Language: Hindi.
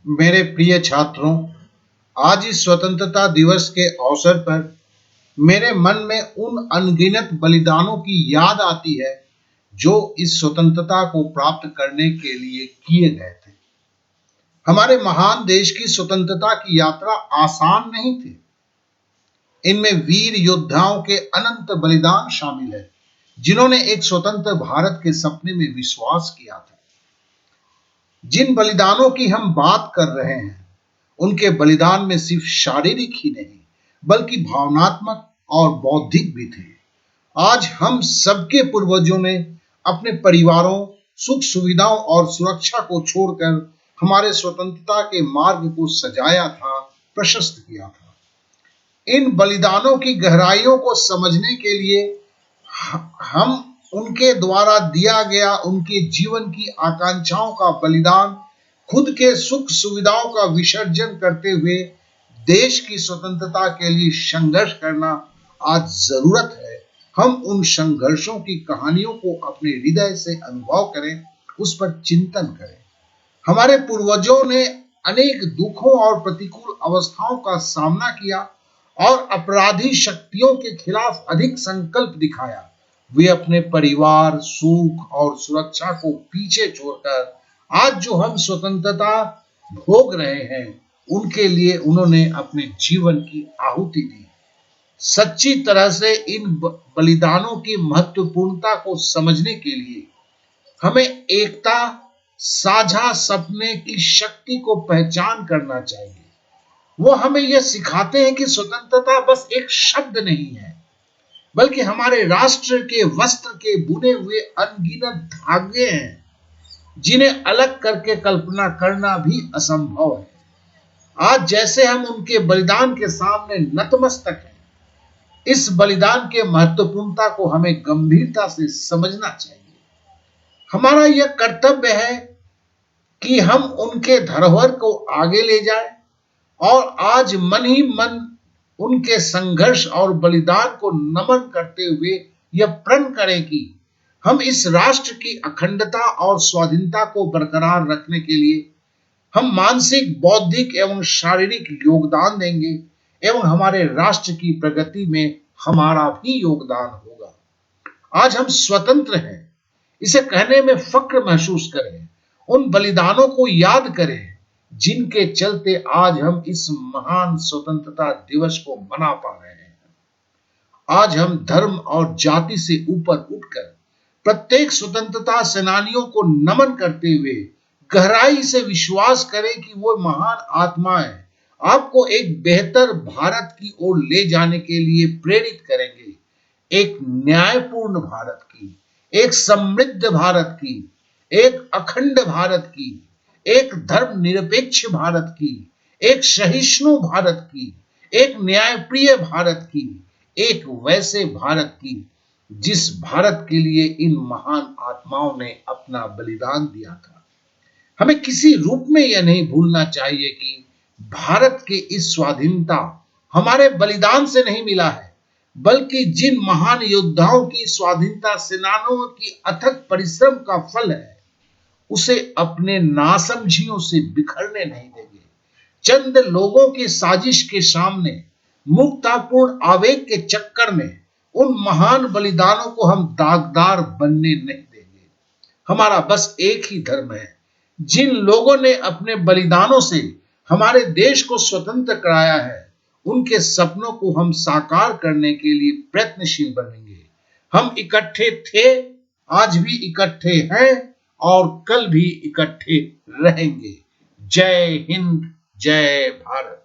मेरे प्रिय छात्रों, आज इस स्वतंत्रता दिवस के अवसर पर मेरे मन में उन अनगिनत बलिदानों की याद आती है जो इस स्वतंत्रता को प्राप्त करने के लिए किए गए थे। हमारे महान देश की स्वतंत्रता की यात्रा आसान नहीं थी। इनमें वीर योद्धाओं के अनंत बलिदान शामिल है, जिन्होंने एक स्वतंत्र भारत के सपने में विश्वास किया था। जिन बलिदानों की हम बात कर रहे हैं, उनके बलिदान में सिर्फ शारीरिक ही नहीं, बल्कि भावनात्मक और बौद्धिक भी थे। आज हम सबके पूर्वजों ने अपने परिवारों, सुख सुविधाओं और सुरक्षा को छोड़कर हमारे स्वतंत्रता के मार्ग को सजाया था, प्रशस्त किया था। इन बलिदानों की गहराइयों को समझने के लिए हम उनके द्वारा दिया गया उनके जीवन की आकांक्षाओं का बलिदान, खुद के सुख सुविधाओं का विसर्जन करते हुए देश की स्वतंत्रता के लिए संघर्ष करना आज जरूरत है। हम उन संघर्षों की कहानियों को अपने हृदय से अनुभव करें, उस पर चिंतन करें। हमारे पूर्वजों ने अनेक दुखों और प्रतिकूल अवस्थाओं का सामना किया और अपराधी शक्तियों के खिलाफ अधिक संकल्प दिखाया। वे अपने परिवार, सुख और सुरक्षा को पीछे छोड़कर आज जो हम स्वतंत्रता भोग रहे हैं, उनके लिए उन्होंने अपने जीवन की आहुति दी। सच्ची तरह से इन बलिदानों की महत्वपूर्णता को समझने के लिए हमें एकता, साझा सपने की शक्ति को पहचान करना चाहिए। वो हमें यह सिखाते हैं कि स्वतंत्रता बस एक शब्द नहीं है, बल्कि हमारे राष्ट्र के वस्त्र के बुने हुए अनगिनत धागे हैं, जिन्हें अलग करके कल्पना करना भी असंभव है। आज जैसे हम उनके बलिदान के सामने नतमस्तक हैं, इस बलिदान के महत्वपूर्णता को हमें गंभीरता से समझना चाहिए। हमारा यह कर्तव्य है कि हम उनके धरोहर को आगे ले जाएं और आज मन ही मन उनके संघर्ष और बलिदान को नमन करते हुए यह प्रण करें कि हम इस राष्ट्र की अखंडता और स्वाधीनता को बरकरार रखने के लिए हम मानसिक, बौद्धिक एवं शारीरिक योगदान देंगे एवं हमारे राष्ट्र की प्रगति में हमारा भी योगदान होगा। आज हम स्वतंत्र हैं, इसे कहने में फक्र महसूस करें। उन बलिदानों को याद करें जिनके चलते आज हम इस महान स्वतंत्रता दिवस को मना पा रहे हैं। आज हम धर्म और जाति से ऊपर उठकर प्रत्येक स्वतंत्रता सेनानियों को नमन करते हुए गहराई से विश्वास करें कि वो महान आत्माएं आपको एक बेहतर भारत की ओर ले जाने के लिए प्रेरित करेंगे। एक न्यायपूर्ण भारत की, एक समृद्ध भारत की, एक अखंड भारत की, एक धर्मनिरपेक्ष भारत की, एक सहिष्णु भारत की, एक न्यायप्रिय भारत की, एक वैसे भारत की जिस भारत के लिए इन महान आत्माओं ने अपना बलिदान दिया था। हमें किसी रूप में यह नहीं भूलना चाहिए कि भारत की इस स्वाधीनता हमारे बलिदान से नहीं मिला है, बल्कि जिन महान योद्धाओं की, स्वाधीनता सेनानियों की अथक परिश्रम का फल है। उसे अपने नासमझियों से बिखरने नहीं देंगे। चंद लोगों की साजिश के सामने, मूर्खतापूर्ण आवेग के चक्कर में उन महान बलिदानों को हम दागदार बनने नहीं देंगे। हमारा बस एक ही धर्म है। जिन लोगों ने अपने बलिदानों से हमारे देश को स्वतंत्र कराया है, उनके सपनों को हम साकार करने के लिए प्रयत्नशील बनेंगे। हम इकट्ठे थे, आज भी इकट्ठे हैं और कल भी इकट्ठे रहेंगे। जय हिंद, जय भारत।